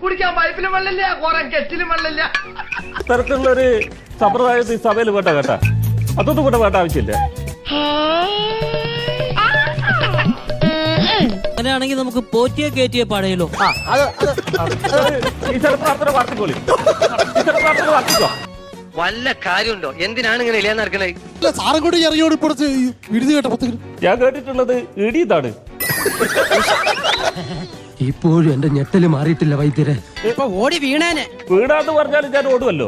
കുടിക്കാൻ പൈപ്പിലും വെള്ളമില്ല, കുറെ കെറ്റിലും വെള്ളമില്ല. തരത്തിലുള്ള ഒരു സമ്പ്രദായത്തിൽ ഈ സഭയിൽ വേണ്ട കേട്ടാ. അതൊന്നും കൂടെ വേണ്ട ആവശ്യമില്ല. അങ്ങനെയാണെങ്കിൽ നമുക്ക് പോറ്റിയെ കയറ്റിയെ പാടയല്ലോ. ഈശ്വര പ്രാർത്ഥന വാർത്തിക്കോളി. ഈശ്വര പ്രാർത്ഥന വാർത്തിക്കോ. വല്ല കാര്യമുണ്ടോ? എന്തിനാണ് ഇങ്ങനെ ഇല്ലാന്ന് നടക്കണേ? സാറും കൂടി ഇറങ്ങിയോട് ഇപ്പോഴത്തെ വിടുതി കേട്ട 10 ഞാൻ കേട്ടിട്ടുള്ളത് ഇടിയതാണ്. ഇപ്പോഴും എന്റെ ഞെട്ടല് മാറിയിട്ടില്ല വൈദ്യരെ. ഇപ്പൊ ഓടി വീണേനെ. വീടാന്ന് പറഞ്ഞാലും ഞാൻ ഓടുമല്ലോ.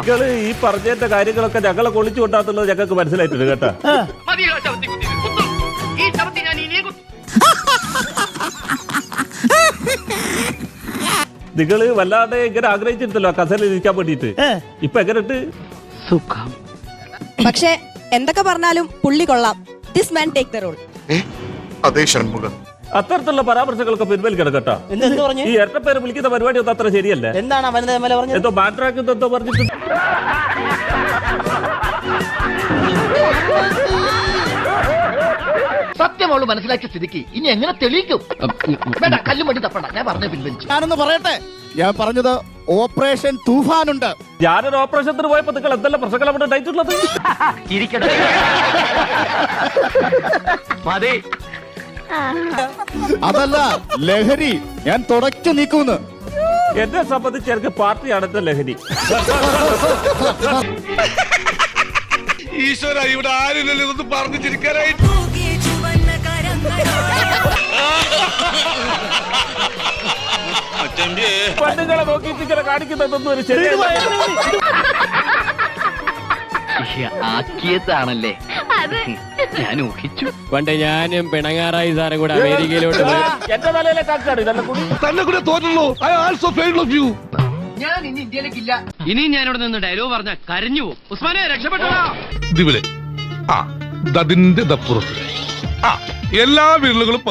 നിങ്ങള് ഈ പറഞ്ഞതിന്റെ കാര്യങ്ങളൊക്കെ ഞങ്ങളെ കൊള്ളിച്ചു കൊണ്ടാത്തുള്ളത് ഞങ്ങൾക്ക് മനസ്സിലായിട്ടുണ്ട് കേട്ടാ. നിങ്ങള് വല്ലാതെ ഇങ്ങനെ ആഗ്രഹിച്ചിരുന്നല്ലോ കസേരയിൽ ഇരിക്കാൻ വേണ്ടിട്ട്. ഇപ്പൊ എങ്ങനെയുണ്ട്? സുഖം. പക്ഷേ എന്തൊക്കെ പറഞ്ഞാലും പുള്ളി കൊള്ളാം. This man take the role. അതേ ഷൺമുഖം. അത്തരത്തിലുള്ള പരാമർശങ്ങളൊക്കെ പിൻവലിക്കണം കേട്ടോ. ഈ ഇരട്ടപ്പേര് വിളിക്കുന്ന പരിപാടി ഒന്നും അത്ര ശരിയല്ല. എന്താണ് എന്തോ ബാൻഡ്രാക്ക് എന്തോ പറഞ്ഞിട്ടുണ്ട്. സത്യം അവള് മനസ്സിലാക്കിയ സ്ഥിതിക്ക് ഇനി എങ്ങനെ തെളിയിക്കും? വേണ്ട, കല്ലും മട്ടി തപ്പണ്ട. ഞാൻ പറഞ്ഞ പിൻവലിച്ചു. ഞാനൊന്ന് പറയട്ടെ. ഞാൻ പറഞ്ഞത് ഓപ്പറേഷൻ തൂഫാനുണ്ട്. ഞാനൊരു ഓപ്പറേഷത്തിന് പോയപ്പോ നിങ്ങൾ എന്തെല്ലാം പ്രശ്നങ്ങൾ അവിടെ ഉണ്ടായിട്ടുള്ളത്? ഇരിക്കട്ടെ. മതി. അതല്ല ലഹരി, ഞാൻ തുടച്ചു നീക്കൂന്ന്. എന്നെ സംബന്ധിച്ച് എനിക്ക് പാർട്ടിയാണ് എന്റെ ലഹരി. ഈശ്വര, ഇവിടെ ആരില്ലല്ലോ ഇതൊന്നും പറഞ്ഞു ചിരിക്കാനായി. പെണ്ണുങ്ങളെ നോക്കിയിട്ട് ഇങ്ങനെ കാണിക്കുന്നതൊന്നും ഒരു ശരിയല്ല. ആക്കിയതാണല്ലേ ഞാൻ ഊഹിച്ചു. പണ്ട് ഞാനും പിണങ്ങാറായി സാറും കൂടെ അമേരിക്കയിലോട്ട് എന്റെ തലയിലെ കാക്കാണ് ഇതെല്ലാം കൂടി. തന്നെ കൂടെ തോന്നുള്ളൂ. I also fail of you. ഞാൻ ഇനി ഇന്ത്യയിലേക്കില്ല. ഇനിയും ഞാനിവിടെ നിന്ന് ഡയലോഗ് പറഞ്ഞ കരഞ്ഞു പോകും. ഉസ്മാനെ രക്ഷപ്പെട്ടോ. ഇതിവിടെ അതിന്റെ ദപ്പുറത്ത് എല്ലാ വിരലുകളും